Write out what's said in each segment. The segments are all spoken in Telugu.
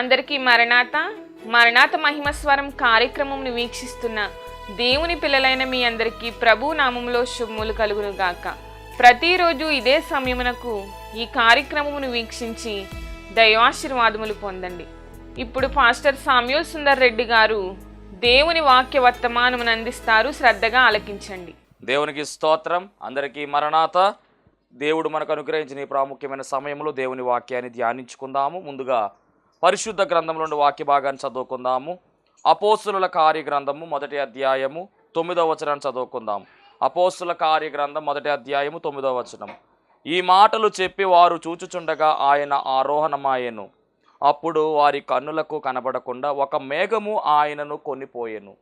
అందరికీ మరణాత మహిమస్వరం కార్యక్రమంను వీక్షిస్తున్న దేవుని పిల్లలైన మీ అందరికీ ప్రభు నామములో శుభములు కలుగును గాక. ప్రతిరోజు ఇదే సమయమునకు ఈ కార్యక్రమమును వీక్షించి దైవాశీర్వాదములు పొందండి. ఇప్పుడు పాస్టర్ సామ్యూల్ సుందర్ రెడ్డి గారు దేవుని వాక్య వర్తమానమును అందిస్తారు. శ్రద్ధగా ఆలకించండి. దేవునికి స్తోత్రం. అందరికీ మరణాత. దేవుడు మనకు అనుగ్రహించిన ఈ ప్రాముఖ్యమైన సమయంలో దేవుని వాక్యాన్ని ధ్యానించుకుందాము. ముందుగా పరిశుద్ధ గ్రంథంలో నుండి వాక్య భాగాన్ని చదువుకుందాము. అపోస్తుల కార్యగ్రంథము 1వ అధ్యాయము 9వ వచనాన్ని చదువుకుందాము. అపోస్తుల కార్యగ్రంథం 1వ అధ్యాయము 9వ వచనం. ఈ మాటలు చెప్పి వారు చూచుచుండగా ఆయన ఆరోహణమాయెను. అప్పుడు వారి కన్నులకు కనబడకుండా ఒక మేఘము ఆయనను కొనిపోయెను.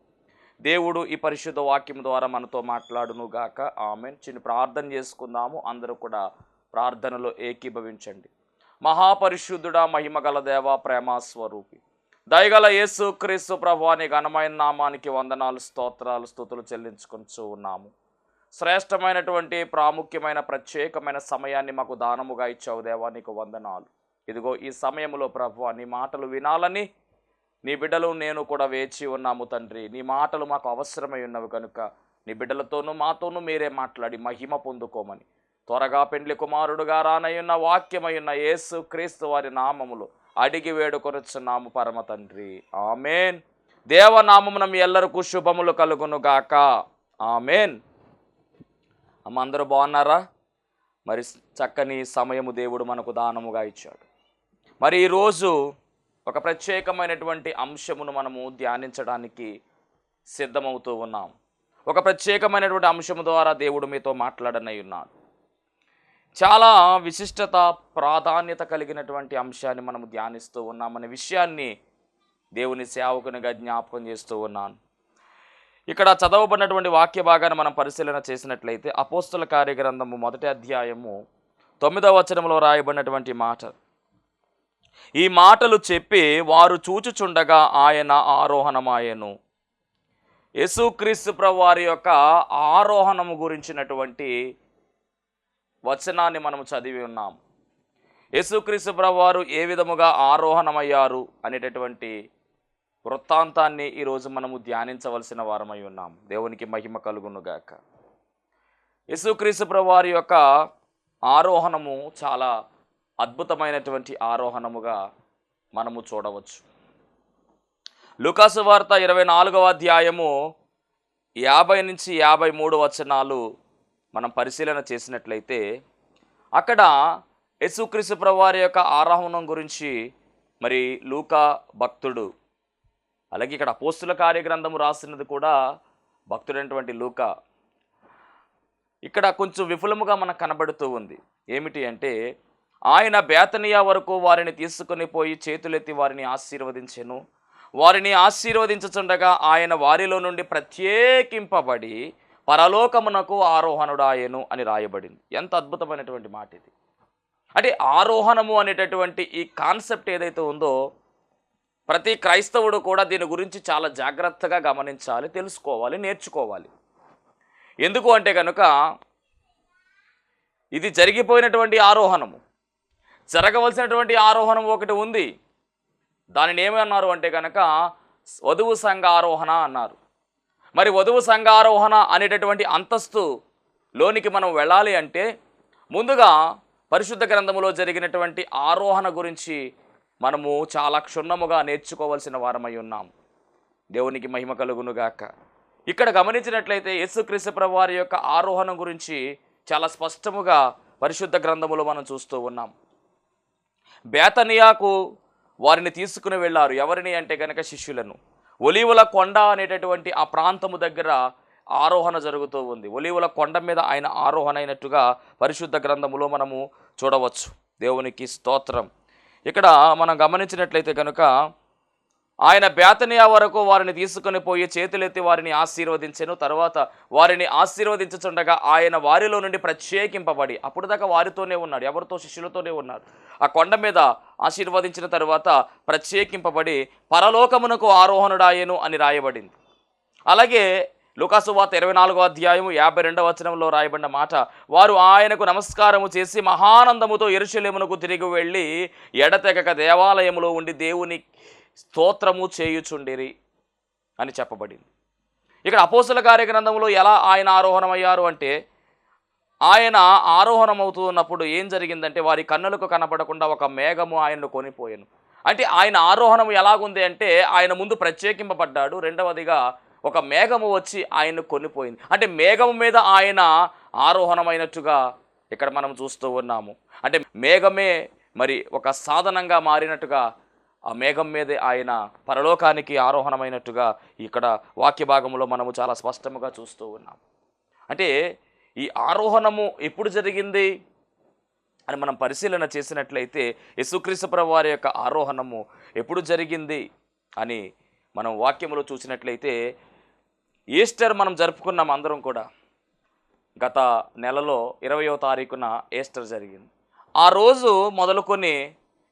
దేవుడు ఈ పరిశుద్ధ వాక్యం ద్వారా మనతో మాట్లాడును గాక. ఆమెన్. చిన్న ప్రార్థన చేసుకుందాము. అందరూ కూడా ప్రార్థనలో ఏకీభవించండి. మహాపరిశుద్ధుడా, మహిమగల దేవ, ప్రేమ స్వరూపి, దయగల యేసు క్రీస్తు ప్రభువాని ఘనమైన నామానికి వందనాలు, స్తోత్రాలు, స్తుతులు చెల్లించుకుంటూ ఉన్నాము. శ్రేష్టమైనటువంటి ప్రాముఖ్యమైన ప్రత్యేకమైన సమయాన్ని మాకు దానముగా ఇచ్చావు దేవా, నీకు వందనాలు. ఇదిగో ఈ సమయంలో ప్రభువా, నీ మాటలు వినాలని నీ బిడ్డలు నేను కూడా వేచి ఉన్నాము తండ్రి. నీ మాటలు మాకు అవసరమై ఉన్నవి కనుక నీ బిడ్డలతోనూ మాతోనూ మీరే మాట్లాడి మహిమ పొందుకోమని త్వరగా పెండ్లి కుమారుడుగా రానయ్యున్న వాక్యమయ్యున్న యేసు క్రీస్తు వారి నామములు అడిగి వేడుకొనుచున్నాము పరమ తండ్రి. ఆమెన్. దేవనామమున మీ ఎల్లరికూ శుభములు కలుగును గాక. ఆమెన్. అమ్మ, అందరూ బాగున్నారా? మరి చక్కని సమయము దేవుడు మనకు దానముగా ఇచ్చాడు. మరి ఈరోజు ఒక ప్రత్యేకమైనటువంటి అంశమును మనము ధ్యానించడానికి సిద్ధమవుతూ ఉన్నాం. ఒక ప్రత్యేకమైనటువంటి అంశము ద్వారా దేవుడు మీతో మాట్లాడనై ఉన్నాడు. చాలా విశిష్టత, ప్రాధాన్యత కలిగినటువంటి అంశాన్ని మనము ధ్యానిస్తూ ఉన్నామనే విషయాన్ని దేవుని సేవకునిగా జ్ఞాపకం చేస్తూ ఉన్నాను. ఇక్కడ చదవబడినటువంటి వాక్య భాగాన్ని మనం పరిశీలన చేసినట్లయితే అపోస్తుల కార్యగ్రంథము 1వ అధ్యాయము 9వ వచనంలో రాయబడినటువంటి మాట. ఈ మాటలు చెప్పి వారు చూచుచుండగా ఆయన ఆరోహణమాయెను. యేసుక్రీస్తు ప్రభు వారి యొక్క ఆరోహణము గురించినటువంటి వచనాన్ని మనం చదివి ఉన్నాం. యేసుక్రీస్తు ప్రభు వారు ఏ విధముగా ఆరోహణమయ్యారు అనేటటువంటి వృత్తాంతాన్ని ఈరోజు మనము ధ్యానించవలసిన వారమై ఉన్నాం. దేవునికి మహిమ కలుగునుగాక. యేసుక్రీస్తు ప్రభు వారి యొక్క ఆరోహణము చాలా అద్భుతమైనటువంటి ఆరోహణముగా మనము చూడవచ్చు. లూకాసు వార్త 24వ అధ్యాయము 50 నుంచి 53 వచనాలు మనం పరిశీలన చేసినట్లయితే అక్కడ యేసుక్రీస్తు ప్రభువారి యొక్క ఆరోహణం గురించి మరి లూకా భక్తుడు, అలాగే ఇక్కడ అపోస్తుల కార్యగ్రంథము రాసినది కూడా భక్తుడైనటువంటి లూకా, ఇక్కడ కొంచెం విఫలముగా మనకు కనబడుతూ ఉంది. ఏమిటి అంటే, ఆయన బేతనియా వరకు వారిని తీసుకుని పోయి చేతులెత్తి వారిని ఆశీర్వదించెను. వారిని ఆశీర్వదించుచుండగా ఆయన వారిలో నుండి ప్రత్యేకింపబడి పరలోకమునకు ఆరోహణుడాయెను అని రాయబడింది. ఎంత అద్భుతమైనటువంటి మాట ఇది. అంటే ఆరోహణము అనేటటువంటి ఈ కాన్సెప్ట్ ఏదైతే ఉందో ప్రతి క్రైస్తవుడు కూడా దీని గురించి చాలా జాగ్రత్తగా గమనించాలి, తెలుసుకోవాలి, నేర్చుకోవాలి. ఎందుకు అంటే కనుక ఇది జరిగిపోయినటువంటి ఆరోహణము, జరగవలసినటువంటి ఆరోహణం ఒకటి ఉంది. దానిని ఏమన్నారు అంటే కనుక వధువు సంఘ ఆరోహణ అన్నారు. మరి వధువు సంఘ ఆరోహణ అనేటటువంటి అంతస్తు లోనికి మనం వెళ్ళాలి అంటే ముందుగా పరిశుద్ధ గ్రంథములో జరిగినటువంటి ఆరోహణ గురించి మనము చాలా క్షుణ్ణముగా నేర్చుకోవాల్సిన వారమై ఉన్నాం. దేవునికి మహిమ కలుగునుగాక. ఇక్కడ గమనించినట్లయితే యేసుక్రీస్తు ప్రభు వారి యొక్క ఆరోహణం గురించి చాలా స్పష్టముగా పరిశుద్ధ గ్రంథములో మనం చూస్తూ ఉన్నాం. బేతనియాకు వారిని తీసుకుని వెళ్ళారు. ఎవరిని అంటే కనుక శిష్యులను. ఒలీవల కొండ అనేటటువంటి ఆ ప్రాంతము దగ్గర ఆరోహణ జరుగుతూ ఉంది. ఒలీవల కొండ మీద ఆయన ఆరోహణ అయినట్టుగా పరిశుద్ధ గ్రంథములో మనము చూడవచ్చు. దేవునికి స్తోత్రం. ఇక్కడ మనం గమనించినట్లయితే కనుక ఆయన బేతనియా వరకు వారిని తీసుకుని పోయి చేతులెత్తి వారిని ఆశీర్వదించెను. తర్వాత వారిని ఆశీర్వదించుచుండగా ఆయన వారిలో నుండి ప్రత్యేకింపబడి, అప్పుడు దాకా వారితోనే ఉన్నాడు, ఎవరితో? శిష్యులతోనే ఉన్నాడు. ఆ కొండ మీద ఆశీర్వదించిన తర్వాత ప్రత్యేకింపబడి పరలోకమునకు ఆరోహణుడాయెను అని రాయబడింది. అలాగే లూకాసు వార్త 24వ అధ్యాయము 52వ వచనంలో రాయబడిన మాట, వారు ఆయనకు నమస్కారము చేసి మహానందముతో యెరూషలేమునకు తిరిగి వెళ్ళి ఎడతెగక దేవాలయములో ఉండి దేవుని స్తోత్రము చేయుచుండిరి అని చెప్పబడింది. ఇక్కడ అపోస్తల కార్యగ్రంథంలో ఎలా ఆయన ఆరోహణమయ్యారు అంటే, ఆయన ఆరోహణమవుతున్నప్పుడు ఏం జరిగిందంటే వారి కన్నులకు కనపడకుండా ఒక మేఘము ఆయన్ను కొనిపోయాను. అంటే ఆయన ఆరోహణం ఎలాగుంది అంటే, ఆయన ముందు ప్రత్యేకింపబడ్డాడు, రెండవదిగా ఒక మేఘము వచ్చి ఆయన్ను కొనిపోయింది. అంటే మేఘము మీద ఆయన ఆరోహణమైనట్టుగా ఇక్కడ మనం చూస్తూ ఉన్నాము. అంటే మేఘమే మరి ఒక సాధనంగా మారినట్టుగా ఆ మేఘం మీదే ఆయన పరలోకానికి ఆరోహణమైనట్టుగా ఇక్కడ వాక్య భాగంలో మనము చాలా స్పష్టంగా చూస్తూ ఉన్నాం. అంటే ఈ ఆరోహణము ఎప్పుడు జరిగింది అని మనం పరిశీలన చేసినట్లయితే, యేసుక్రీస్తు ప్రభువు వారి యొక్క ఆరోహణము ఎప్పుడు జరిగింది అని మనం వాక్యములో చూసినట్లయితే, ఈస్టర్ మనం జరుపుకున్నాం అందరం కూడా. గత నెలలో 20వ తారీఖున ఈస్టర్ జరిగింది. ఆ రోజు మొదలుకొని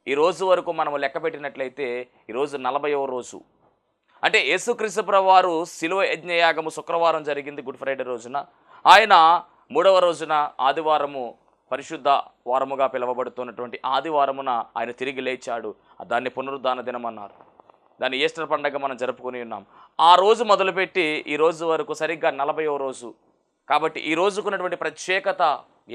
ఈ రోజు వరకు మనం లెక్క పెట్టినట్లయితే ఈరోజు 40వ రోజు. అంటే యేసుక్రీస్తు ప్రభువు వారు శిలువ యజ్ఞయాగము శుక్రవారం జరిగింది, గుడ్ ఫ్రైడే రోజున. ఆయన 3వ రోజున ఆదివారము, పరిశుద్ధ వారముగా పిలువబడుతున్నటువంటి ఆదివారమున ఆయన తిరిగి లేచాడు. దాన్ని పునరుద్ధాన దినం అన్నారు. దాన్ని ఈస్టర్ పండగ మనం జరుపుకొని ఉన్నాం. ఆ రోజు మొదలుపెట్టి ఈ రోజు వరకు సరిగ్గా 40వ రోజు. కాబట్టి ఈ రోజుకున్నటువంటి ప్రత్యేకత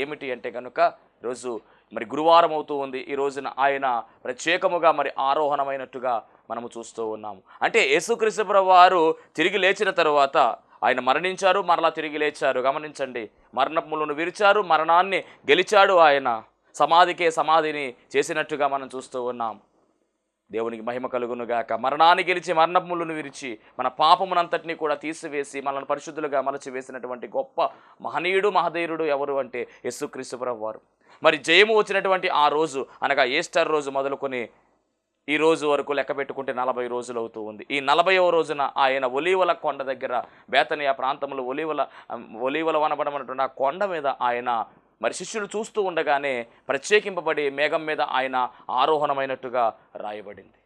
ఏమిటి అంటే కనుక, ఈరోజు మరి గురువారం అవుతూ ఉంది. ఈ రోజున ఆయన ప్రత్యేకముగా మరి ఆరోహణమైనట్టుగా మనము చూస్తూ ఉన్నాము. అంటే యేసుక్రీస్తు ప్రభువు వారు తిరిగి లేచిన తరువాత ఆయన మరణించారు, మరలా తిరిగి లేచారు. గమనించండి, మరణములను విరిచారు, మరణాన్ని గెలిచాడు. ఆయన సమాధికే సమాధిని చేసినట్టుగా మనం చూస్తూ ఉన్నాం. దేవునికి మహిమ కలుగునుగాక. మరణాన్ని గెలిచి మరణములను విరిచి మన పాపమునంతటినీ కూడా తీసివేసి మనల్ని పరిశుద్ధులుగా మలచివేసినటువంటి గొప్ప మహనీయుడు, మహధీరుడు ఎవరు అంటే యేసుక్రీస్తు ప్రభువు వారు. మరి జయము వచ్చినటువంటి ఆ రోజు అనగా ఈస్టర్ రోజు మొదలుకొని ఈ రోజు వరకు లెక్క పెట్టుకుంటే 40 రోజులు అవుతూ ఉంది. ఈ 40వ రోజున ఆయన ఒలీవల కొండ దగ్గర, బేతనియా ప్రాంతంలో ఒలీవల వనబడమన్నటువంటి ఆ కొండ మీద ఆయన మరి శిష్యులు చూస్తూ ఉండగానే ప్రత్యేకింపబడి మేఘం మీద ఆయన ఆరోహణమైనట్టుగా రాయబడింది.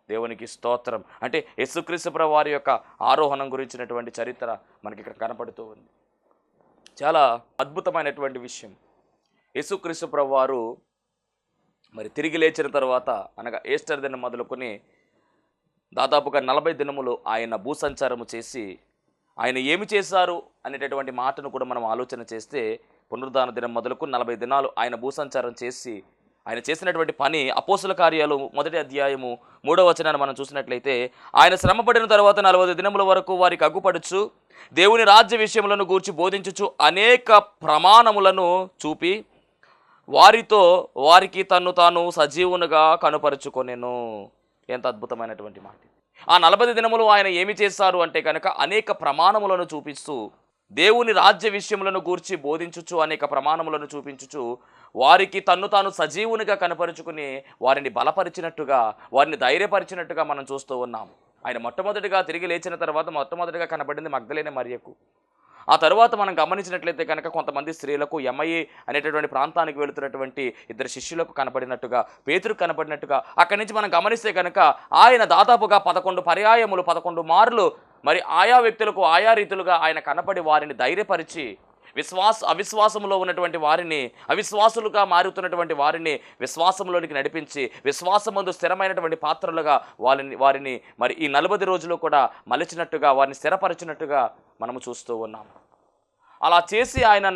దేవునికి స్తోత్రం. అంటే యేసుక్రీస్తు ప్రభువు వారి యొక్క ఆరోహణం గురించినటువంటి చరిత్ర మనకి ఇక్కడ కనపడుతూ ఉంది. చాలా అద్భుతమైనటువంటి విషయం. యేసుక్రీస్తు ప్రభువు వారు మరి తిరిగి లేచిన తర్వాత అనగా ఈస్టర్ దినం మొదలుకొని దాదాపుగా 40 దినములు ఆయన భూసంచారము చేసి ఆయన ఏమి చేశారు అనేటటువంటి మాటను కూడా మనం ఆలోచన చేస్తే, పునరుద్ధాన దినం మొదలుకు 40 దినాలు ఆయన భూసంచారం చేసి ఆయన చేసినటువంటి పని అపోస్తుల కార్యాలు 1వ అధ్యాయము 3వ వచనాన్ని మనం చూసినట్లయితే, ఆయన శ్రమపడిన తర్వాత 40 దినముల వరకు వారికి అగ్గుపడుచు దేవుని రాజ్య విషయములను గూర్చి బోధించుచు అనేక ప్రమాణములను చూపి వారికి తన్ను తాను సజీవునిగా కనుపరుచుకొనెను. ఎంత అద్భుతమైనటువంటి మాట. ఆ 40 దినములు ఆయన ఏమి చేశారు అంటే కనుక అనేక ప్రమాణములను చూపిస్తూ దేవుని రాజ్య విషయములను గూర్చి బోధించుచు అనేక ప్రమాణములను చూపించుచు వారికి తన్ను తాను సజీవునిగా కనపరుచుకుని వారిని బలపరిచినట్టుగా, వారిని ధైర్యపరిచినట్టుగా మనం చూస్తూ ఉన్నాం. ఆయన మొట్టమొదటిగా తిరిగి లేచిన తర్వాత మొట్టమొదటిగా కనబడింది మగ్దలేనే మరియకు. ఆ తరువాత మనం గమనించినట్లయితే కనుక కొంతమంది స్త్రీలకు ఎమ్మయి అనేటటువంటి ప్రాంతానికి వెళుతున్నటువంటి 2 శిష్యులకు కనపడినట్టుగా, పేతురుకు కనపడినట్టుగా అక్కడి నుంచి మనం గమనిస్తే కనుక ఆయన దాదాపుగా 11 పర్యాయములు 11 మార్లు మరి ఆయా వ్యక్తులకు ఆయా రీతులుగా ఆయన కనపడి వారిని ధైర్యపరిచి అవిశ్వాసంలో ఉన్నటువంటి వారిని, అవిశ్వాసులుగా మారుతున్నటువంటి వారిని విశ్వాసంలోనికి నడిపించి విశ్వాసమందు స్థిరమైనటువంటి పాత్రలుగా వారిని మరి ఈ 40 రోజులు కూడా మలిచినట్టుగా, వారిని స్థిరపరిచినట్టుగా మనము చూస్తూ ఉన్నాము. అలా చేసి ఆయన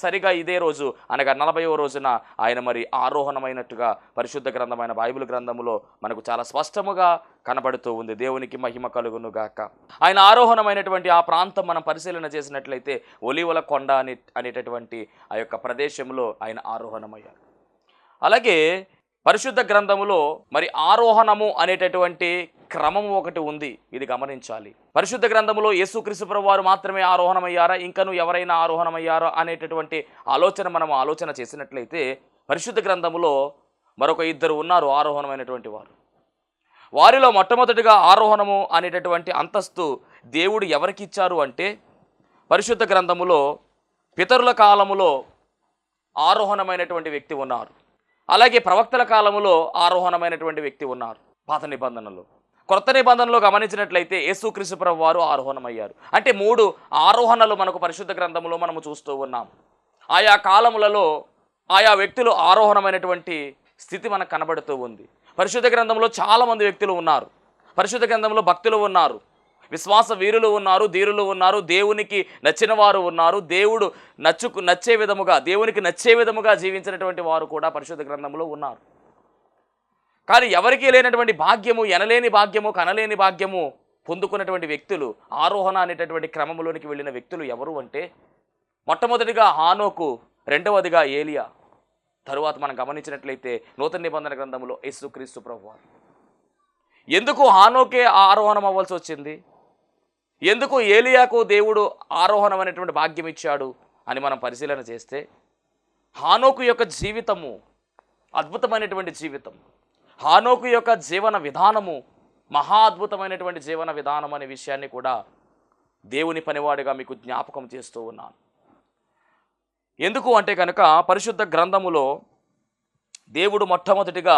సరిగా ఇదే రోజు అనగా 40వ రోజున ఆయన మరి ఆరోహణమైనట్టుగా పరిశుద్ధ గ్రంథమైన బైబిల్ గ్రంథములో మనకు చాలా స్పష్టముగా కనబడుతూ ఉంది. దేవునికి మహిమ కలుగును గాక. ఆయన ఆరోహణమైనటువంటి ఆ ప్రాంతం మనం పరిశీలన చేసినట్లయితే ఒలీవల కొండ అనేటటువంటి ఆ యొక్క ప్రదేశంలో ఆయన ఆరోహణమయ్యారు. అలాగే పరిశుద్ధ గ్రంథములో మరి ఆరోహణము అనేటటువంటి క్రమము ఒకటి ఉంది, ఇది గమనించాలి. పరిశుద్ధ గ్రంథములో యేసుక్రీస్తు ప్రభువు వారు మాత్రమే ఆరోహణమయ్యారా, ఇంకను ఎవరైనా ఆరోహణమయ్యారా అనేటటువంటి మనం ఆలోచన చేసినట్లయితే పరిశుద్ధ గ్రంథములో మరొక 2 ఉన్నారు ఆరోహణమైనటువంటి వారు. వారిలో మొట్టమొదటిగా ఆరోహణము అనేటటువంటి అంతస్తు దేవుడు ఎవరికి ఇచ్చారు అంటే, పరిశుద్ధ గ్రంథములో పితరుల కాలములో ఆరోహణమైనటువంటి వ్యక్తి ఉన్నారు. అలాగే ప్రవక్తల కాలములో ఆరోహణమైనటువంటి వ్యక్తి ఉన్నారు పాత నిబంధనలో. క్రొత్త నిబంధనలో గమనించినట్లయితే యేసుక్రీస్తు ప్రభువు వారు ఆరోహణమయ్యారు. అంటే 3 ఆరోహణలు మనకు పరిశుద్ధ గ్రంథంలో మనము చూస్తూ ఉన్నాం. ఆయా కాలములలో ఆయా వ్యక్తులు ఆరోహణమైనటువంటి స్థితి మనకు కనబడుతూ ఉంది. పరిశుద్ధ గ్రంథంలో చాలామంది వ్యక్తులు ఉన్నారు. పరిశుద్ధ గ్రంథంలో భక్తులు ఉన్నారు, విశ్వాస వీరులు ఉన్నారు, ధీరులు ఉన్నారు, దేవునికి నచ్చిన వారు ఉన్నారు, దేవునికి నచ్చే విధముగా జీవించినటువంటి వారు కూడా పరిశుద్ధ గ్రంథంలో ఉన్నారు. కానీ ఎవరికీ లేనటువంటి భాగ్యము, ఎనలేని భాగ్యము, కనలేని భాగ్యము పొందుకున్నటువంటి వ్యక్తులు, ఆరోహణ అనేటటువంటి క్రమంలోనికి వెళ్ళిన వ్యక్తులు ఎవరు అంటే మొట్టమొదటిగా హానోకు, రెండవదిగా ఏలియా, తరువాత మనం గమనించినట్లయితే నూతన నిబంధన గ్రంథంలో యేసుక్రీస్తు ప్రభువారు. ఎందుకు హానోకే ఆరోహణం అవ్వాల్సి వచ్చింది? ఎందుకు ఏలియాకు దేవుడు ఆరోహణం అనేటువంటి భాగ్యం ఇచ్చాడు అని మనం పరిశీలన చేస్తే, హానోకు యొక్క జీవితము అద్భుతమైనటువంటి జీవితం. హానోకు యొక్క జీవన విధానము మహా అద్భుతమైనటువంటి జీవన విధానం అనే విషయాన్ని కూడా దేవుని పనివాడిగా మీకు జ్ఞాపకం చేస్తూ ఉన్నాను. ఎందుకు అంటే కనుక పరిశుద్ధ గ్రంథములో దేవుడు మొట్టమొదటిగా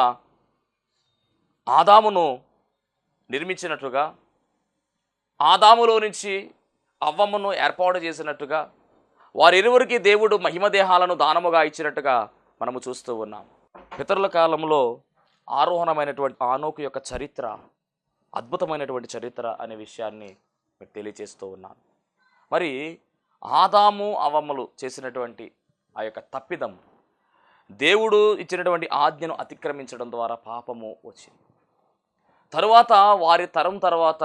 ఆదామును నిర్మించినట్టుగా, ఆదాములో నుంచి అవ్వమ్మను ఏర్పాటు చేసినట్టుగా, వారిరువురికి దేవుడు మహిమదేహాలను దానముగా ఇచ్చినట్టుగా మనము చూస్తూ ఉన్నాం. పితరుల కాలంలో ఆరోహణమైనటువంటి హానోకు యొక్క చరిత్ర అద్భుతమైనటువంటి చరిత్ర అనే విషయాన్ని మీకు తెలియజేస్తూ ఉన్నాను. మరి ఆదాము అవ్వమ్మలు చేసినటువంటి ఆ యొక్క తప్పిదం, దేవుడు ఇచ్చినటువంటి ఆజ్ఞను అతిక్రమించడం ద్వారా పాపము వచ్చింది. తరువాత వారి తరం తర్వాత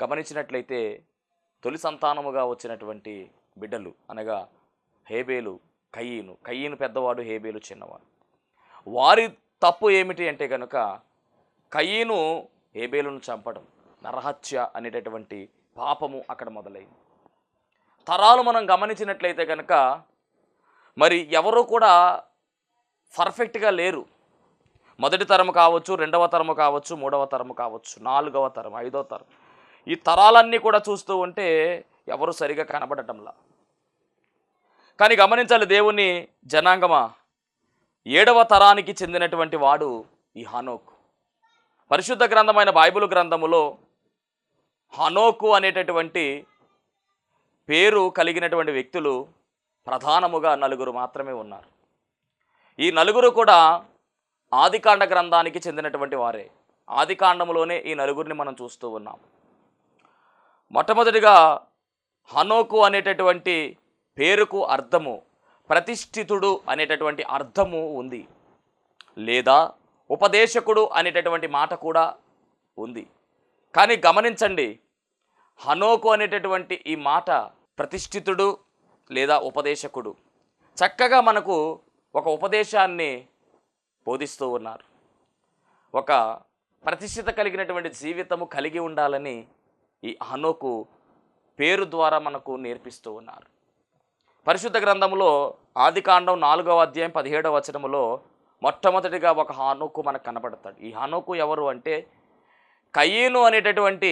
గమనించినట్లయితే తొలి సంతానముగా వచ్చినటువంటి బిడ్డలు అనగా హేబేలు, కయీను పెద్దవాడు, హేబేలు చిన్నవాడు. వారి తప్పు ఏమిటి అంటే కనుక కయీను హేబేలును చంపడం, నరహత్య అనేటటువంటి పాపము అక్కడ మొదలైంది. తరాలు మనం గమనించినట్లయితే కనుక మరి ఎవరు కూడా పర్ఫెక్ట్గా లేరు. మొదటి తరము కావచ్చు, రెండవ తరము కావచ్చు, మూడవ తరము కావచ్చు, 4వ తరం, 5వ తరం, ఈ తరాలన్నీ కూడా చూస్తూ ఉంటే ఎవరు సరిగా కనబడటంలా. కానీ గమనించాలి, దేవుని జనాంగమా, 7వ తరానికి చెందినటువంటి వాడు ఈ హానోకు. పరిశుద్ధ గ్రంథమైన బైబిల్ గ్రంథములో హానోకు అనేటటువంటి పేరు కలిగినటువంటి వ్యక్తులు ప్రధానముగా 4 మాత్రమే ఉన్నారు. ఈ 4 కూడా ఆదికాండ గ్రంథానికి చెందినటువంటి వారే. ఆదికాండములోనే ఈ 4 మనం చూస్తూ ఉన్నాం. మొట్టమొదటిగా హనోకు అనేటటువంటి పేరుకు అర్థము ప్రతిష్ఠితుడు అనేటటువంటి అర్థము ఉంది, లేదా ఉపదేశకుడు అనేటటువంటి మాట కూడా ఉంది. కానీ గమనించండి, హనోకు అనేటటువంటి ఈ మాట ప్రతిష్ఠితుడు లేదా ఉపదేశకుడు చక్కగా మనకు ఒక ఉపదేశాన్ని బోధిస్తూ ఉన్నారు. ఒక ప్రతిష్ఠిత కలిగినటువంటి జీవితము కలిగి ఉండాలని ఈ హనోకు పేరు ద్వారా మనకు నేర్పిస్తూ ఉన్నారు. పరిశుద్ధ గ్రంథంలో ఆదికాండం 4వ అధ్యాయం 17వ వచనములో మొట్టమొదటిగా ఒక హానోకు మనకు కనబడతాడు. ఈ హానోకు ఎవరు అంటే కయీను అనేటటువంటి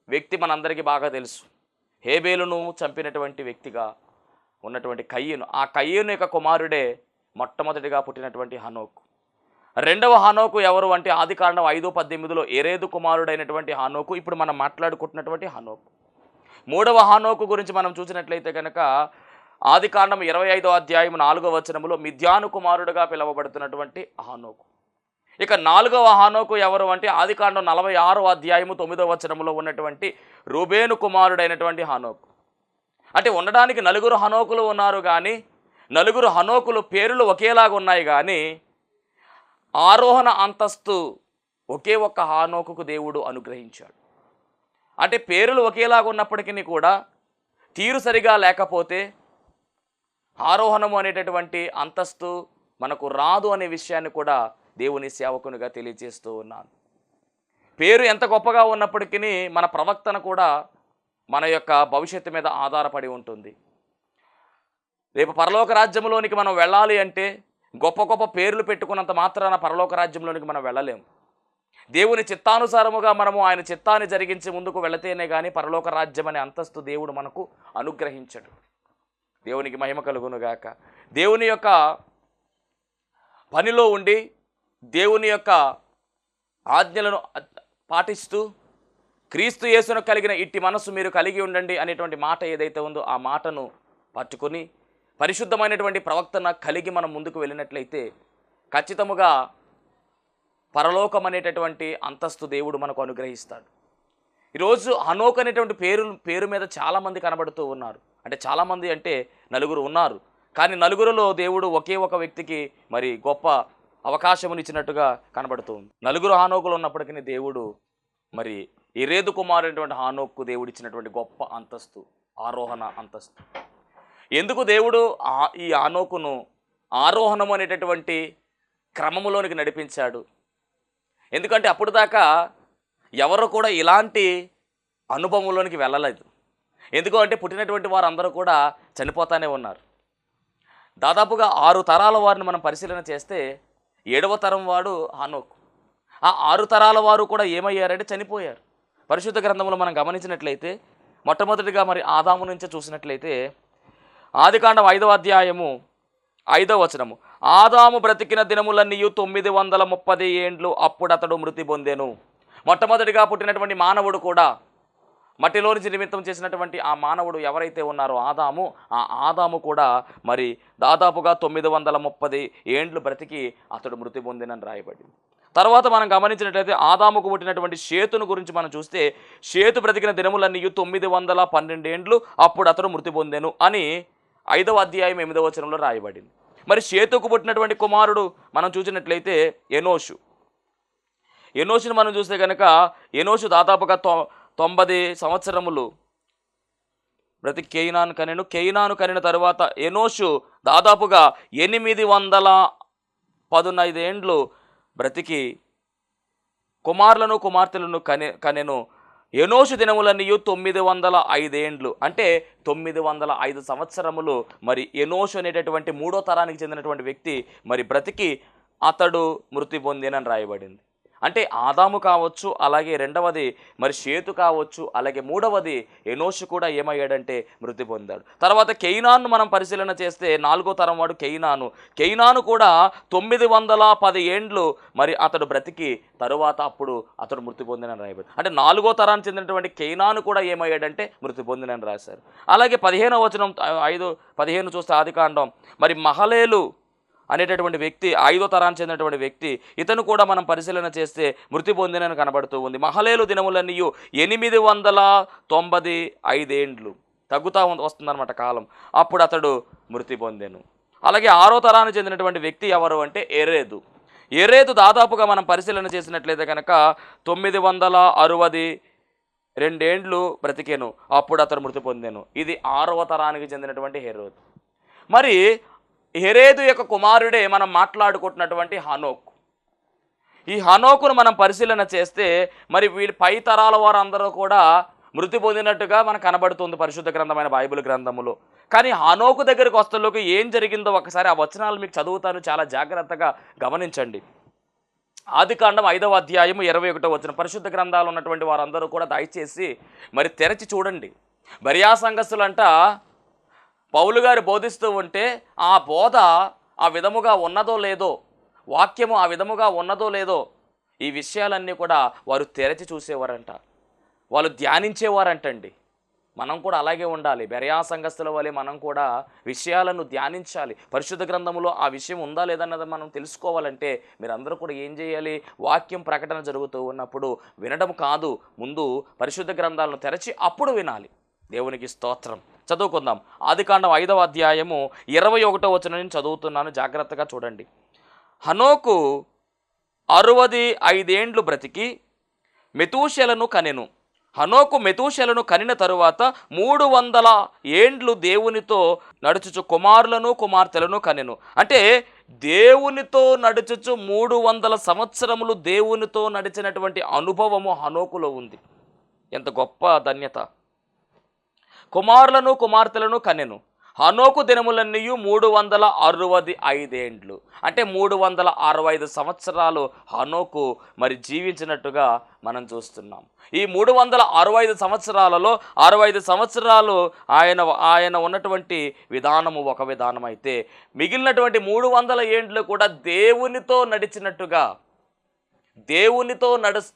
వ్యక్తి మనందరికీ బాగా తెలుసు. హేబేలును చంపినటువంటి వ్యక్తిగా ఉన్నటువంటి కయీను, ఆ కయీను యొక్క కుమారుడే మొట్టమొదటిగా పుట్టినటువంటి హనోకు. రెండవ హనోకు ఎవరు అంటే ఆదికాండం 5:18లో ఎరేదు కుమారుడైనటువంటి హనోకు, ఇప్పుడు మనం మాట్లాడుకుంటున్నటువంటి హనోకు. మూడవ హనోకు గురించి మనం చూసినట్లయితే కనుక ఆదికాండం 25వ అధ్యాయం 4వ వచనములో మిద్యాను కుమారుడుగా పిలువబడుతున్నటువంటి హనోకు. ఇక 4వ హనోకు ఎవరు అంటే ఆదికాండం 46వ అధ్యాయము 9వ వచనములో ఉన్నటువంటి రూబేను కుమారుడైనటువంటి హనోకు. అంటే ఉండడానికి 4 హనోకులు ఉన్నారు, కానీ 4 హనోకులు పేర్లు ఒకేలాగా ఉన్నాయి, కానీ ఆరోహణ అంతస్తు ఒకే ఒక్క హానోకుకు దేవుడు అనుగ్రహించాడు. అంటే పేర్లు ఒకేలాగా ఉన్నప్పటికీ కూడా తీరు సరిగా లేకపోతే ఆరోహణము అనేటటువంటి అంతస్తు మనకు రాదు అనే విషయాన్ని కూడా దేవుని సేవకునిగా తెలియజేస్తూ ఉన్నాను. పేరు ఎంత గొప్పగా ఉన్నప్పటికీ మన ప్రవర్తన కూడా మన యొక్క భవిష్యత్తు మీద ఆధారపడి ఉంటుంది. రేపు పరలోక రాజ్యంలోనికి మనం వెళ్ళాలి అంటే గొప్ప గొప్ప పేర్లు పెట్టుకున్నంత మాత్రాన పరలోక రాజ్యంలోనికి మనం వెళ్ళలేము. దేవుని చిత్తానుసారముగా మనము ఆయన చిత్తాన్ని జరిగించి ముందుకు వెళితేనే కానీ పరలోక రాజ్యం అనే అంతస్తు దేవుడు మనకు అనుగ్రహించడు. దేవునికి మహిమ కలుగునుగాక. దేవుని యొక్క పనిలో ఉండి దేవుని యొక్క ఆజ్ఞలను పాటిస్తూ క్రీస్తు యేసును కలిగిన ఇట్టి మనస్సు మీరు కలిగి ఉండండి అనేటువంటి మాట ఏదైతే ఉందో ఆ మాటను పట్టుకొని పరిశుద్ధమైనటువంటి ప్రవక్తన కలిగి మనం ముందుకు వెళ్ళినట్లయితే ఖచ్చితముగా పరలోకం అనేటటువంటి అంతస్తు దేవుడు మనకు అనుగ్రహిస్తాడు. ఈరోజు హనోక్ అనేటువంటి పేరు మీద చాలామంది కనబడుతూ ఉన్నారు. అంటే చాలామంది అంటే నలుగురు ఉన్నారు, కానీ నలుగురులో దేవుడు ఒకే ఒక వ్యక్తికి మరి గొప్ప అవకాశం ఇచ్చినట్టుగా కనబడుతూ ఉంది. నలుగురు హానోకులు ఉన్నప్పటికీ దేవుడు మరి ఎరేదు కుమారుడైనటువంటి హానోక్కు దేవుడు ఇచ్చినటువంటి గొప్ప అంతస్తు, ఆరోహణ అంతస్తు. ఎందుకు దేవుడు ఈ హానోకును ఆరోహణం అనేటటువంటి క్రమములోనికి నడిపించాడు? ఎందుకంటే అప్పుడు దాకా ఎవరు కూడా ఇలాంటి అనుభవంలోనికి వెళ్ళలేదు. ఎందుకు అంటే పుట్టినటువంటి వారందరూ కూడా చనిపోతానే ఉన్నారు. దాదాపుగా 6 తరాల వారిని మనం పరిశీలన చేస్తే 7వ తరం వాడు హానోకు. ఆ 6 తరాల వారు కూడా ఏమయ్యారంటే చనిపోయారు. పరిశుద్ధ గ్రంథంలో మనం గమనించినట్లయితే మొట్టమొదటిగా మరి ఆదాము నుంచే చూసినట్లయితే ఆదికాండం 5వ అధ్యాయము 5వ వచనము, ఆదాము బ్రతికిన దినములన్నీ 930 ఏండ్లు, అప్పుడు అతడు మృతి పొందెను. మొట్టమొదటిగా పుట్టినటువంటి మానవుడు కూడా మట్టిలో నుంచి నిమిత్తం చేసినటువంటి ఆ మానవుడు ఎవరైతే ఉన్నారో ఆదాము, ఆ ఆదాము కూడా మరి దాదాపుగా 930 ఏండ్లు బ్రతికి అతడు మృతి పొందినని రాయబడింది. తర్వాత మనం గమనించినట్లయితే ఆదాముకు పుట్టినటువంటి షేతును గురించి మనం చూస్తే షేతు బ్రతికిన దినములన్నీ 912 ఏండ్లు, అప్పుడు అతడు మృతి పొందెను అని 5వ అధ్యాయం 8వ వచనంలో రాయబడింది. మరి షేతుకు పుట్టినటువంటి కుమారుడు మనం చూసినట్లయితే ఎనోషును మనం చూస్తే కనుక ఎనోషు దాదాపుగా 90 సంవత్సరములు బ్రతికి కేయినాను కనిన తరువాత ఎనోషు దాదాపుగా 815 ఏండ్లు బ్రతికి కుమారులను కుమార్తెలను కనెను. ఎనోషు దినములన్నీ 905 ఏండ్లు, అంటే 905 సంవత్సరములు మరి ఎనోషు అనేటటువంటి 3వ తరానికి చెందినటువంటి వ్యక్తి మరి బ్రతికి అతడు మృతి పొందినని రాయబడింది. అంటే ఆదాము కావచ్చు, అలాగే రెండవది మరి షేతు కావచ్చు, అలాగే మూడవది ఎనోషు కూడా ఏమయ్యాడంటే మృతి పొందాడు. తర్వాత కేయినాను మనం పరిశీలన చేస్తే 4వ తరం వాడు కేయినాను కూడా 910 ఏండ్లు మరి అతడు బ్రతికి తరువాత అప్పుడు అతడు మృతి పొందినని రాయబడింది. అంటే 4వ తరానికి చెందినటువంటి కేయినాను కూడా ఏమయ్యాడంటే మృతి పొందినని రాశారు. అలాగే 15వ వచనం 5:15 చూస్తే ఆదికాండం మరి మహలేలు అనేటటువంటి వ్యక్తి 5వ తరానికి చెందినటువంటి వ్యక్తి, ఇతను కూడా మనం పరిశీలన చేస్తే మృతి పొందినని కనబడుతూ ఉంది. మహలేలు దినములన్నీ 895 ఏండ్లు, తగ్గుతూ వస్తుందన్నమాట కాలం, అప్పుడు అతడు మృతి పొందెను. అలాగే 6వ తరానికి చెందినటువంటి వ్యక్తి ఎవరు అంటే ఎరేదు దాదాపుగా మనం పరిశీలన చేసినట్లయితే కనుక 962 ఏండ్లు బ్రతికేను, అప్పుడు అతడు మృతి పొందెను. ఇది 6వ తరానికి చెందినటువంటి హెరోదు. మరి హెరేదు యొక్క కుమారుడే మనం మాట్లాడుకుంటున్నటువంటి హనోక్. ఈ హనోకును మనం పరిశీలన చేస్తే మరి వీళ్ళ పై తరాల వారందరూ కూడా మృతి పొందినట్టుగా మనకు కనబడుతుంది పరిశుద్ధ గ్రంథమైన బైబిల్ గ్రంథములో. కానీ హనోకు దగ్గరికి వస్తులోకి ఏం జరిగిందో ఒకసారి ఆ వచనాలు మీకు చదువుతాను, చాలా జాగ్రత్తగా గమనించండి. ఆదికాండం 5వ అధ్యాయం 21వ వచనం. పరిశుద్ధ గ్రంథాలు ఉన్నటువంటి వారందరూ కూడా దయచేసి మరి తెరచి చూడండి. బెరియా సంఘస్థులంట పౌలు గారు బోధిస్తూ ఉంటే ఆ బోధ ఆ విధముగా ఉన్నదో లేదో, వాక్యము ఆ విధముగా ఉన్నదో లేదో, ఈ విషయాలన్నీ కూడా వారు తెరచి చూసేవారంట, వాళ్ళు ధ్యానించేవారంటండి. మనం కూడా అలాగే ఉండాలి. బెరియా సంఘస్థుల వలె మనం కూడా విషయాలను ధ్యానించాలి. పరిశుద్ధ గ్రంథములో ఆ విషయం ఉందా లేదన్నది మనం తెలుసుకోవాలంటే మీరందరూ కూడా ఏం చేయాలి? వాక్యం ప్రకటన జరుగుతూ ఉన్నప్పుడు వినడం కాదు, ముందు పరిశుద్ధ గ్రంథాలను తెరచి అప్పుడు వినాలి. దేవునికి స్తోత్రం. చదువుకుందాం. ఆదికాండం 5వ అధ్యాయము 21వ వచనం నుంచి చదువుతున్నాను, జాగ్రత్తగా చూడండి. హనోకు 65 ఏండ్లు బ్రతికి మెతూషెలను కనెను. హనోకు మెతూషెలను కనిన తరువాత 300 ఏండ్లు దేవునితో నడుచుచు కుమారులను కుమార్తెలను కనెను. అంటే దేవునితో నడుచుచు 300 సంవత్సరములు దేవునితో నడిచినటువంటి అనుభవము హనోకులో ఉంది. ఎంత గొప్ప ధన్యత! కుమారులను కుమార్తెలను కనెను. హనోకు దినములన్నీ 365 ఏండ్లు, అంటే 365 సంవత్సరాలు హనోకు మరి జీవించినట్టుగా మనం చూస్తున్నాం. ఈ 365 సంవత్సరాలలో 65 సంవత్సరాలు ఆయన ఉన్నటువంటి విధానము ఒక విధానం అయితే, మిగిలినటువంటి 300 ఏండ్లు కూడా దేవునితో నడిచినట్టుగా, దేవునితో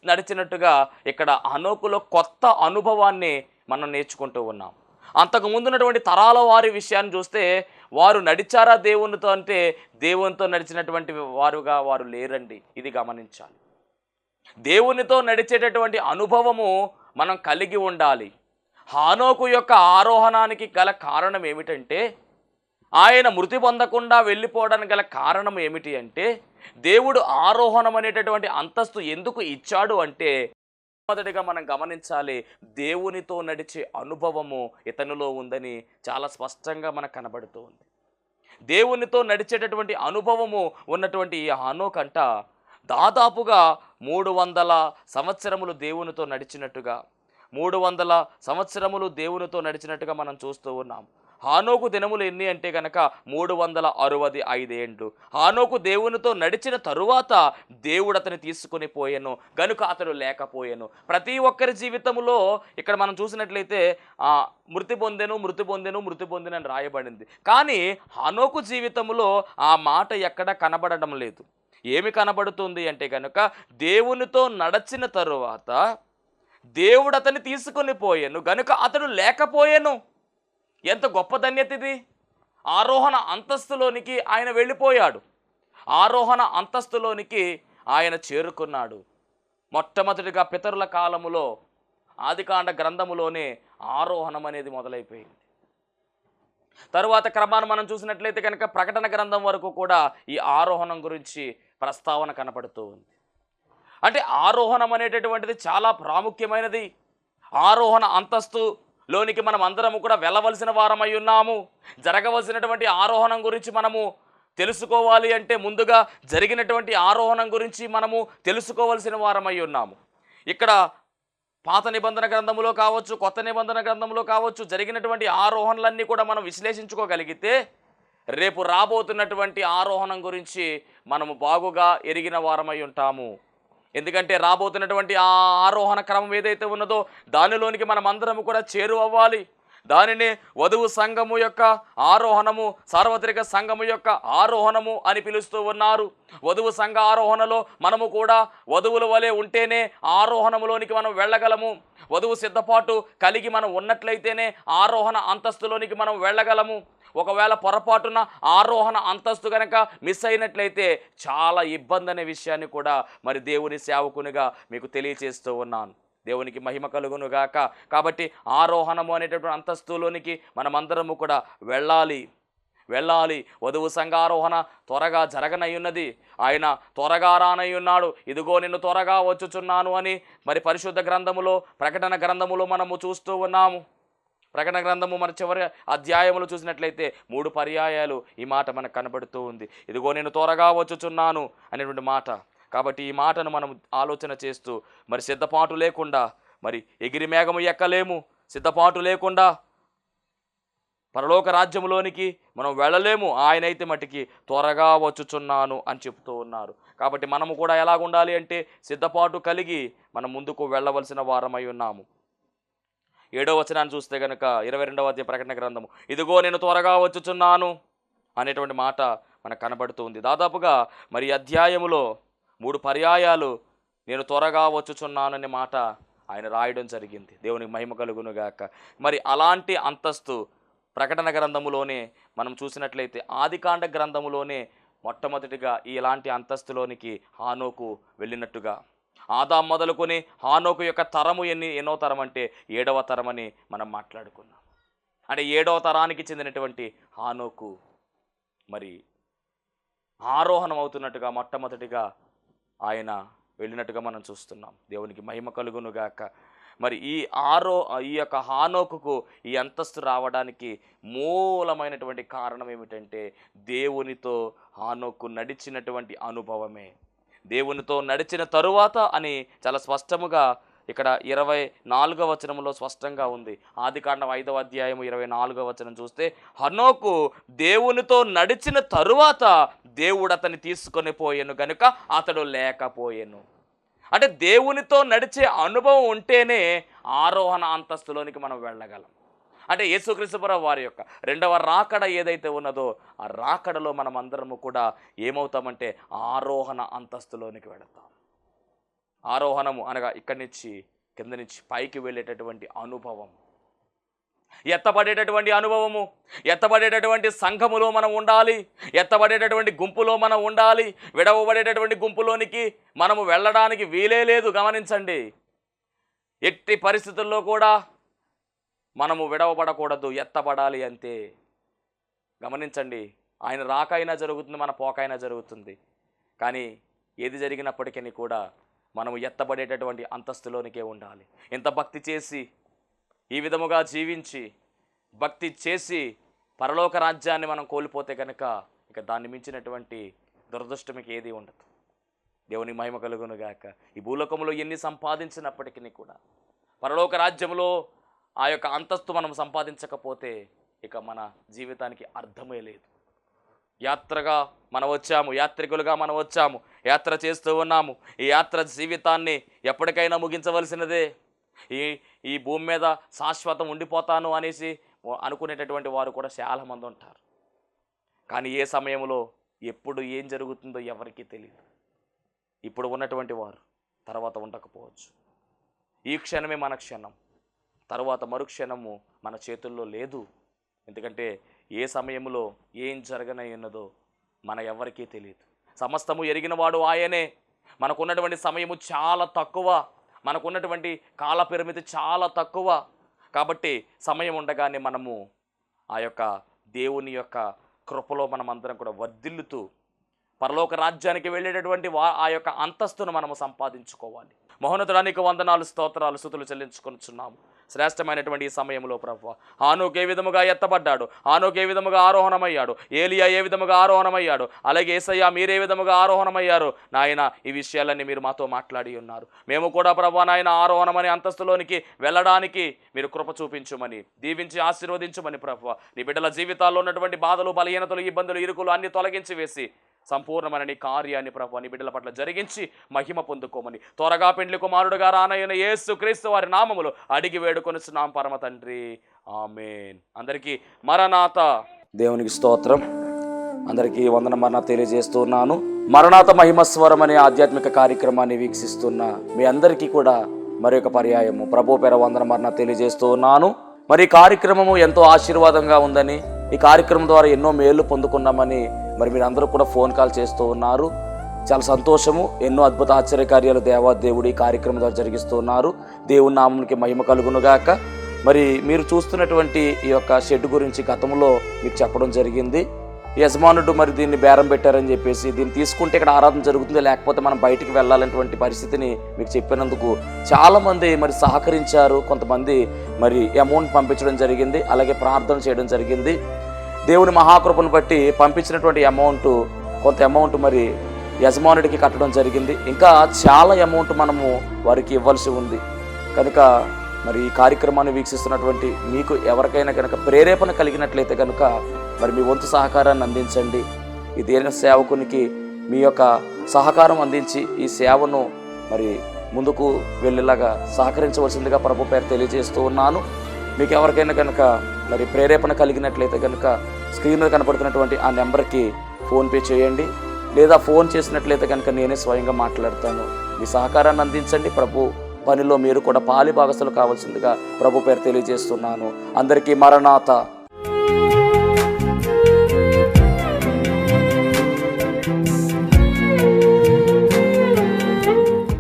నడిచినట్టుగా ఇక్కడ హనోకులో కొత్త అనుభవాన్ని మనం నేర్చుకుంటూ ఉన్నాం. అంతకు ముందున్నటువంటి తరాల వారి విషయాన్ని చూస్తే వారు నడిచారా దేవునితో అంటే దేవునితో నడిచినటువంటి వారుగా వారు లేరండి. ఇది గమనించాలి. దేవునితో నడిచేటటువంటి అనుభవము మనం కలిగి ఉండాలి. హానోకు యొక్క ఆరోహణానికి గల కారణం ఏమిటంటే, ఆయన మృతి పొందకుండా వెళ్ళిపోవడానికి గల కారణం ఏమిటి అంటే, దేవుడు ఆరోహణం అనేటటువంటి అంతస్తు ఎందుకు ఇచ్చాడు అంటే, మొదటిగా మనం గమనించాలి, దేవునితో నడిచే అనుభవము ఇతనిలో ఉందని చాలా స్పష్టంగా మనకు కనబడుతూ ఉంది. దేవునితో నడిచేటటువంటి అనుభవము ఉన్నటువంటి ఈ హానోకంట దాదాపుగా 300 సంవత్సరములు దేవునితో నడిచినట్టుగా 300 సంవత్సరములు దేవునితో నడిచినట్టుగా మనం చూస్తూ ఉన్నాం. హానోకు దినములు ఎన్ని అంటే కనుక 365 ఏండ్లు. హానోకు దేవునితో నడిచిన తరువాత దేవుడు అతని తీసుకొని పోయాను గనుక అతడు లేకపోయాను. ప్రతి ఒక్కరి జీవితంలో ఇక్కడ మనం చూసినట్లయితే మృతి పొందెను అని రాయబడింది. కానీ హానోకు జీవితంలో ఆ మాట ఎక్కడ కనబడడం లేదు. ఏమి కనబడుతుంది అంటే కనుక దేవునితో నడిచిన తరువాత దేవుడు అతన్ని తీసుకొని పోయాను గనుక అతడు లేకపోయాను. ఎంత గొప్ప ధన్యత ఇది! ఆరోహణ అంతస్తులోనికి ఆయన వెళ్ళిపోయాడు. ఆరోహణ అంతస్తులోనికి ఆయన చేరుకున్నాడు. మొట్టమొదటిగా పితరుల కాలములో ఆదికాండ గ్రంథములోనే ఆరోహణం అనేది మొదలైపోయింది. తరువాత క్రమాన్ని మనం చూసినట్లయితే కనుక ప్రకటన గ్రంథం వరకు కూడా ఈ ఆరోహణం గురించి ప్రస్తావన కనపడుతూ ఉంది. అంటే ఆరోహణం అనేటటువంటిది చాలా ప్రాముఖ్యమైనది. ఆరోహణ అంతస్తు లోనికి మనం అందరము కూడా వెళ్ళవలసిన వారమై ఉన్నాము. జరగవలసినటువంటి ఆరోహణం గురించి మనము తెలుసుకోవాలి అంటే ముందుగా జరిగినటువంటి ఆరోహణం గురించి మనము తెలుసుకోవలసిన వారమై ఉన్నాము. ఇక్కడ పాత నిబంధన గ్రంథములో కావచ్చు, కొత్త నిబంధన గ్రంథంలో కావచ్చు, జరిగినటువంటి ఆరోహణలన్నీ కూడా మనం విశ్లేషించుకోగలిగితే రేపు రాబోతున్నటువంటి ఆరోహణం గురించి మనము బాగుగా ఎరిగిన వారమై ఉంటాము. ఎందుకంటే రాబోతున్నటువంటి ఆ ఆరోహణ క్రమం ఏదైతే ఉన్నదో దానిలోనికి మనం అందరము కూడా చేరువవ్వాలి. దానిని వధువు సంఘము యొక్క ఆరోహణము, సార్వత్రిక సంఘము యొక్క ఆరోహణము అని పిలుస్తూ ఉన్నారు. వధువు సంఘ ఆరోహణలో మనము కూడా వధువుల వలె ఉంటేనే ఆరోహణములోనికి మనం వెళ్ళగలము. వధువు సిద్ధపాటు కలిగి మనం ఉన్నట్లయితేనే ఆరోహణ అంతస్తులోనికి మనం వెళ్ళగలము. ఒకవేళ పొరపాటున ఆరోహణ అంతస్తు కనుక మిస్ అయినట్లయితే చాలా ఇబ్బంది అనే విషయాన్ని కూడా మరి దేవుని సేవకునిగా మీకు తెలియచేస్తూ ఉన్నాను. దేవునికి మహిమ కలుగును గాక. కాబట్టి ఆరోహణము అనేటటువంటి అంతస్తులోనికి మనమందరము కూడా వెళ్ళాలి. వధువు సంఘారోహణ త్వరగా జరగనయ్యున్నది. ఆయన త్వరగా రానయ్యున్నాడు. ఇదిగో నిన్ను త్వరగా వచ్చుచున్నాను అని మరి పరిశుద్ధ గ్రంథములో, ప్రకటన గ్రంథములో మనము చూస్తూ ఉన్నాము. ప్రకటన గ్రంథము మన చివరి అధ్యాయములు చూసినట్లయితే 3 పర్యాయాలు ఈ మాట మనకు కనబడుతూ ఉంది. ఇదిగో నేను త్వరగా వచ్చుచున్నాను అనేటువంటి మాట. కాబట్టి ఈ మాటను మనం ఆలోచన చేస్తూ మరి సిద్ధపాటు లేకుండా మరి ఎగిరి మేఘము ఎక్కలేము. సిద్ధపాటు లేకుండా పరలోక రాజ్యంలోనికి మనం వెళ్ళలేము. ఆయనైతే మటుకి త్వరగా వచ్చుచున్నాను అని చెప్తూ ఉన్నారు. కాబట్టి మనము కూడా ఎలాగుండాలి అంటే సిద్ధపాటు కలిగి మనం ముందుకు వెళ్ళవలసిన వారమై ఉన్నాము. 7వ వచనాన్ని చూస్తే కనుక 22వ అధ్యాయ ప్రకటన గ్రంథము, ఇదిగో నేను త్వరగా వచ్చుచున్నాను అనేటువంటి మాట మనకు కనబడుతూ ఉంది. దాదాపుగా మరి అధ్యాయములో 3 పర్యాయాలు నేను త్వరగా వచ్చుచున్నాను అనే మాట ఆయన రాయడం జరిగింది. దేవునికి మహిమ కలుగును గాక. మరి అలాంటి అంతస్తు ప్రకటన గ్రంథములోనే మనం చూసినట్లయితే ఆదికాండ గ్రంథములోనే మొట్టమొదటిగా ఇలాంటి అంతస్తులోనికి హానోకు వెళ్ళినట్టుగా, ఆదాం మొదలుకొని హానోకు యొక్క తరము ఎన్నో తరం అంటే 7వ తరమని మనం మాట్లాడుకున్నాం. అంటే 7వ తరానికి చెందినటువంటి హానోకు మరి ఆరోహణం అవుతున్నట్టుగా మొట్టమొదటిగా ఆయన వెళ్ళినట్టుగా మనం చూస్తున్నాం. దేవునికి మహిమ కలుగును గాక. మరి ఈ యొక్క హానోకుకు ఈ అంతస్తు రావడానికి మూలమైనటువంటి కారణం ఏమిటంటే దేవునితో హానోకు నడిచినటువంటి అనుభవమే. దేవునితో నడిచిన తరువాత అని చాలా స్పష్టముగా ఇక్కడ 24వ వచనంలో స్పష్టంగా ఉంది. ఆదికాండం 5వ అధ్యాయము 24వ వచనం చూస్తే హనోకు దేవునితో నడిచిన తరువాత దేవుడు అతన్ని తీసుకొని పోయాను గనుక అతడు లేకపోయాను. అంటే దేవునితో నడిచే అనుభవం ఉంటేనే ఆరోహణ అంతస్తులోనికి మనం వెళ్ళగలం. అంటే యేసుక్రీస్తు ప్రభువు వారి యొక్క 2వ రాకడ ఏదైతే ఉన్నదో ఆ రాకడలో మనం అందరము కూడా ఏమవుతామంటే ఆరోహణ అంతస్తులోనికి వెళతాం. ఆరోహణము అనగా ఇక్కడి నుంచి కింద నుంచి పైకి వెళ్ళేటటువంటి అనుభవం, ఎత్తబడేటటువంటి అనుభవము, ఎత్తబడేటటువంటి సంఘములో మనం ఉండాలి, ఎత్తబడేటటువంటి గుంపులో మనం ఉండాలి. విడవబడేటటువంటి గుంపులోనికి మనము వెళ్ళడానికి వీలే లేదు. గమనించండి, ఎట్టి పరిస్థితుల్లో కూడా మనము విడవబడకూడదు, ఎత్తబడాలి అంతే. గమనించండి, ఆయన రాకైనా జరుగుతుంది, మన పోకైనా జరుగుతుంది. కానీ ఏది జరిగినప్పటికీ కూడా మనము ఎత్తబడేటటువంటి అంతస్తులోనికే ఉండాలి. ఇంత భక్తి చేసి, ఈ విధముగా జీవించి, భక్తి చేసి పరలోక రాజ్యాన్ని మనం కోల్పోతే కనుక ఇక దాన్ని మించినటువంటి దురదృష్టమికి ఏది ఉండదు. దేవుని మహిమ కలుగును గాక. ఈ భూలోకంలో ఎన్ని సంపాదించినప్పటికీ కూడా పరలోక రాజ్యంలో ఆ యొక్క అంతస్తు మనం సంపాదించకపోతే ఇక మన జీవితానికి అర్థమే లేదు. యాత్రగా మనం వచ్చాము, యాత్రికులుగా మనం వచ్చాము, యాత్ర చేస్తూ ఉన్నాము. ఈ యాత్ర జీవితాన్ని ఎప్పటికైనా ముగించవలసినదే. ఈ భూమి మీద శాశ్వతం ఉండిపోతాను అనేసి అనుకునేటటువంటి వారు కూడా చాలామంది ఉంటారు. కానీ ఏ సమయంలో ఎప్పుడు ఏం జరుగుతుందో ఎవరికీ తెలియదు. ఇప్పుడు ఉన్నటువంటి వారు తర్వాత ఉండకపోవచ్చు. ఈ క్షణమే మన క్షణం, తర్వాత మరుక్షణము మన చేతుల్లో లేదు. ఎందుకంటే ఏ సమయంలో ఏం జరగనయ్యున్నదో మన ఎవరికీ తెలియదు. సమస్తము ఎరిగినవాడు ఆయనే. మనకున్నటువంటి సమయము చాలా తక్కువ, మనకున్నటువంటి కాల పరిమితి చాలా తక్కువ. కాబట్టి సమయం ఉండగానే మనము ఆ యొక్క దేవుని యొక్క కృపలో మనమందరం కూడా వర్ధిల్లుతూ పరలోక రాజ్యానికి వెళ్ళేటటువంటి ఆ యొక్క అంతస్తును మనము సంపాదించుకోవాలి. మహోన్నతుడానికి వందనాలు, స్తోత్రాలు, స్తుతులు చెల్లించుకొనుచున్నాము. శ్రేష్టమైనటువంటి ఈ సమయంలో ప్రభువా, హానోకు ఏ విధముగా ఎత్తబడ్డాడు, హానోకు ఏ విధముగా ఆరోహణమయ్యాడు, ఏలియా ఏ విధముగా ఆరోహణమయ్యాడు, అలాగే యేసయ్య మీరే విధముగా ఆరోహణమయ్యారు నాయన, ఈ విషయాలన్నీ మీరు మాతో మాట్లాడి ఉన్నారు. మేము కూడా ప్రభువా నాయన ఆరోహణమనే అంతస్తులోనికి వెళ్ళడానికి మీరు కృప చూపించుమని, దీవించి ఆశీర్వదించుమని ప్రభువా, నీ బిడ్డల జీవితాల్లో ఉన్నటువంటి బాధలు, బలహీనతలు, ఇబ్బందులు, ఇరుకులు అన్ని తొలగించి వేసి సంపూర్ణమైన నీ కార్యాన్ని ప్రభువా నీ బిడ్డల పట్ల జరిగించి మహిమ పొందుకోమని త్వరగా పెండ్లి కుమారుడుగా రానయ్యున్న యేసు క్రీస్తు వారి నామములో అడిగి వేడుకొనుచున్నాం పరమ తండ్రి, ఆమేన్. అందరికీ మరణాత. దేవునికి స్తోత్రం. అందరికీ వందన మరణ తెలియజేస్తున్నాను. మరణాత మహిమస్వరం అనే ఆధ్యాత్మిక కార్యక్రమాన్ని వీక్షిస్తున్న మీ అందరికీ కూడా మరొక పర్యాయము ప్రభు పేర వందన మరణ తెలియజేస్తూ ఉన్నాను. మరి ఈ కార్యక్రమము ఎంతో ఆశీర్వాదంగా ఉందని, ఈ కార్యక్రమం ద్వారా ఎన్నో మేలు పొందుకున్నామని మరి మీరు అందరూ కూడా ఫోన్ కాల్ చేస్తూ ఉన్నారు. చాలా సంతోషము. ఎన్నో అద్భుత ఆశ్చర్యకార్యాలు దేవాదేవుడు ఈ కార్యక్రమం ద్వారా జరిగిస్తూ ఉన్నారు. దేవుని నామమునికి మహిమ కలుగునుగాక. మరి మీరు చూస్తున్నటువంటి ఈ యొక్క షెడ్ గురించి గతంలో మీకు చెప్పడం జరిగింది. యజమానుడు మరి దీన్ని బేరం పెట్టారని చెప్పేసి, దీన్ని తీసుకుంటే ఇక్కడ ఆరాధన జరుగుతుంది, లేకపోతే మనం బయటికి వెళ్ళాలనేటువంటి పరిస్థితిని మీకు చెప్పినందుకు చాలామంది మరి సహకరించారు. కొంతమంది మరి అమౌంట్ పంపించడం జరిగింది, అలాగే ప్రార్థన చేయడం జరిగింది. దేవుని మహాకృపను బట్టి పంపించినటువంటి కొంత అమౌంట్ మరి యజమానుడికి కట్టడం జరిగింది. ఇంకా చాలా అమౌంట్ మనము వారికి ఇవ్వాల్సి ఉంది. కనుక మరి ఈ కార్యక్రమాన్ని వీక్షిస్తున్నటువంటి మీకు ఎవరికైనా కనుక ప్రేరేపణ కలిగినట్లయితే కనుక మరి మీ వంతు సహకారాన్ని అందించండి. ఈ దేని సేవకునికి మీ యొక్క సహకారం అందించి ఈ సేవను మరి ముందుకు వెళ్ళేలాగా సహకరించవలసిందిగా ప్రభు పేరు తెలియజేస్తూ ఉన్నాను. మీకు ఎవరికైనా కనుక మరి ప్రేరేపణ కలిగినట్లయితే కనుక స్క్రీన్ మీద కనపడుతున్నటువంటి ఆ నెంబర్కి ఫోన్పే చేయండి, లేదా ఫోన్ చేసినట్లయితే కనుక నేనే స్వయంగా మాట్లాడతాను. మీ సహకారాన్ని అందించండి. ప్రభు పనిలో మీరు కూడా పాలి భాగస్తులు కావాల్సిందిగా ప్రభు పేరు తెలియజేస్తున్నాను. అందరికీ మరణాత.